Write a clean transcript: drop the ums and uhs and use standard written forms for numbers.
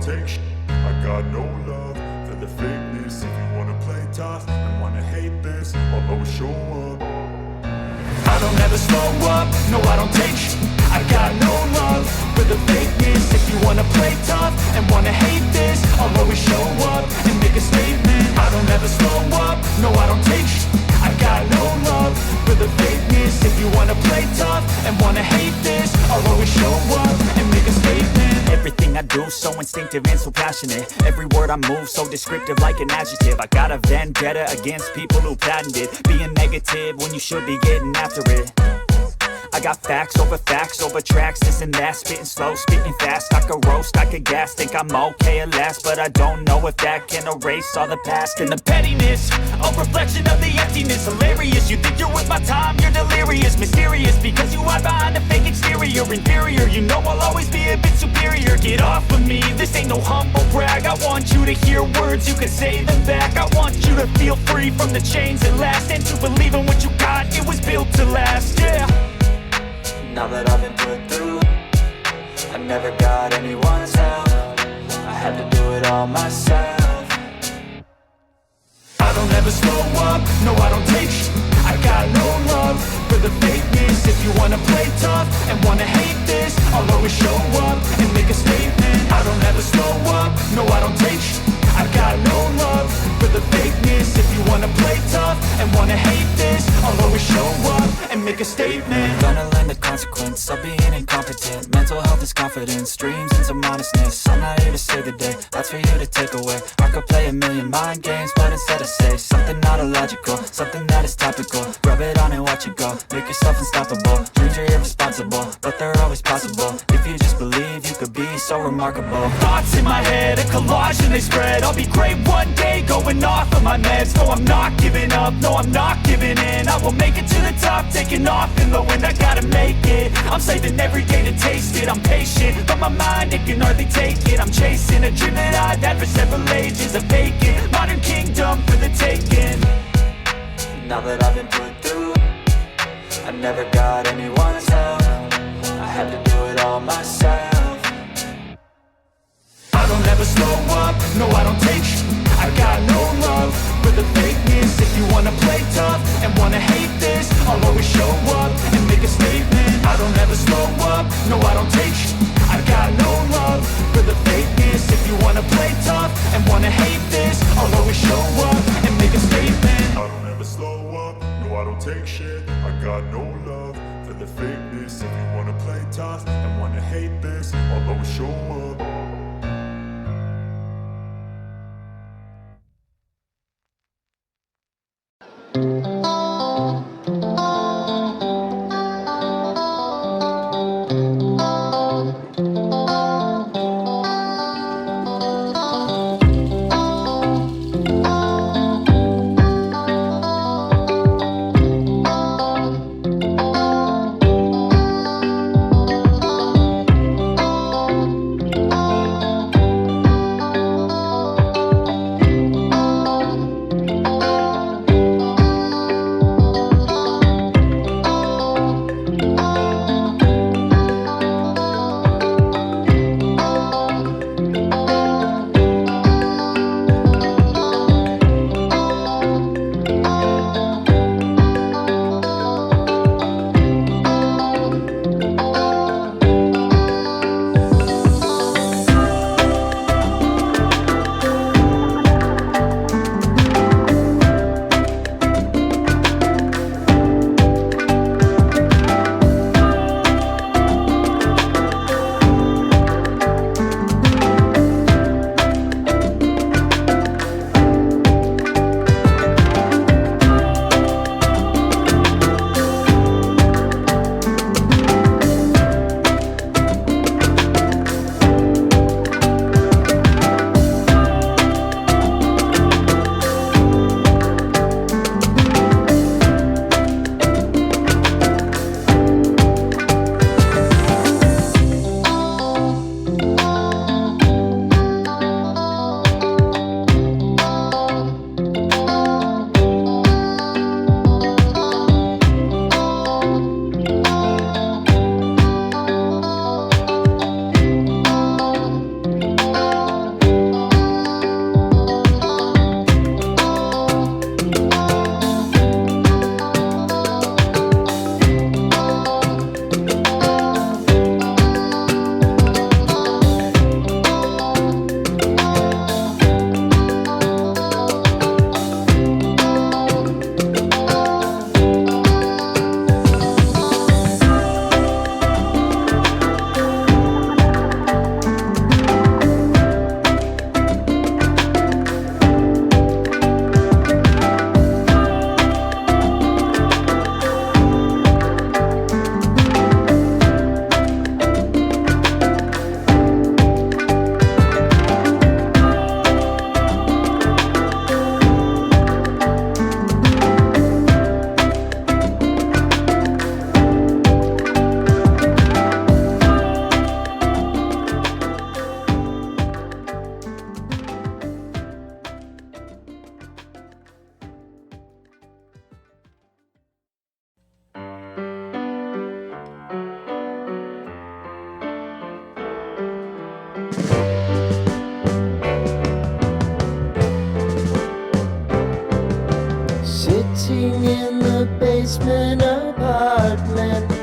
take shit. I got no love for the fakeness. If you wanna play tough and wanna hate this, I'll always show up. I don't ever slow up, no I don't take shit. I got no love for the fakeness. If you wanna play tough and wanna hate this, I'll always show up and make a statement. I don't ever slow up, no I don't take shit. I got no love for the fakeness. If you wanna play tough and wanna hate this, I'll always show up and make a statement. Everything I do so instinctive and so passionate. Every word I move so descriptive like an adjective. I got a vendetta against people who patented being negative when you should be getting after it. I got facts over tracks, this and that. Spitting slow, spitting fast. I could roast, I could gas. Think I'm okay at last, but I don't know if that can erase all the past. And the pettiness, a reflection of the emptiness. Hilarious, you think you're worth my time, you're delirious. Mysterious, because you hide behind a fake exterior. Inferior, you know I'll always be a bit superior. Get off of me, this ain't no humble brag. I want you to hear words, you can say them back. I want you to feel free from the chains that last, and to believe in what you got, it was built to last, yeah. Now that I've been put through, I never got anyone's help. I had to do it all myself. I don't ever slow up, no I don't take shit. I got no love for the fakeness. If you wanna play tough and wanna hate this, I'll always show up and make a statement. I don't ever slow up, no I don't take shit. I got no love for the fakeness. If you wanna play tough and wanna hate this, I'll always show up and make a statement. Gonna learn the consequence of being incompetent. Mental health is confidence, dreams into modestness. I'm not here to save the day, that's for you to take away. I could play a million mind games, but instead I say something not illogical, something that is topical. Rub it on and watch it go, make yourself unstoppable. Dreams are irresponsible, but they're always possible. If you just believe, you could be so remarkable. Thoughts in my head, a collage and they spread. I'll be great one day, going off of my meds. No, I'm not giving up, no, I'm not giving in. I will make it to the top, taking off in the wind. I gotta make it, I'm saving every day to taste it. I'm patient, but my mind, it can hardly take it. I'm chasing a dream that I've had for several ages. A vacant, modern kingdom for the taking. Now that I've been put through, I never got anyone's help. I had to do it all myself. I don't ever slow up, no I don't take shit. I got no love for the fakeness. If you wanna play tough and wanna hate this, I'll always show up and make a statement. I don't ever slow up, no I don't take shit. I got no love for the fakeness. If you wanna play tough and wanna hate this, I'll always show up and make a statement. I don't ever slow up, no I don't take shit. I got no love for the fakeness. If you wanna play tough and wanna hate this, I'll always show up. in apartment.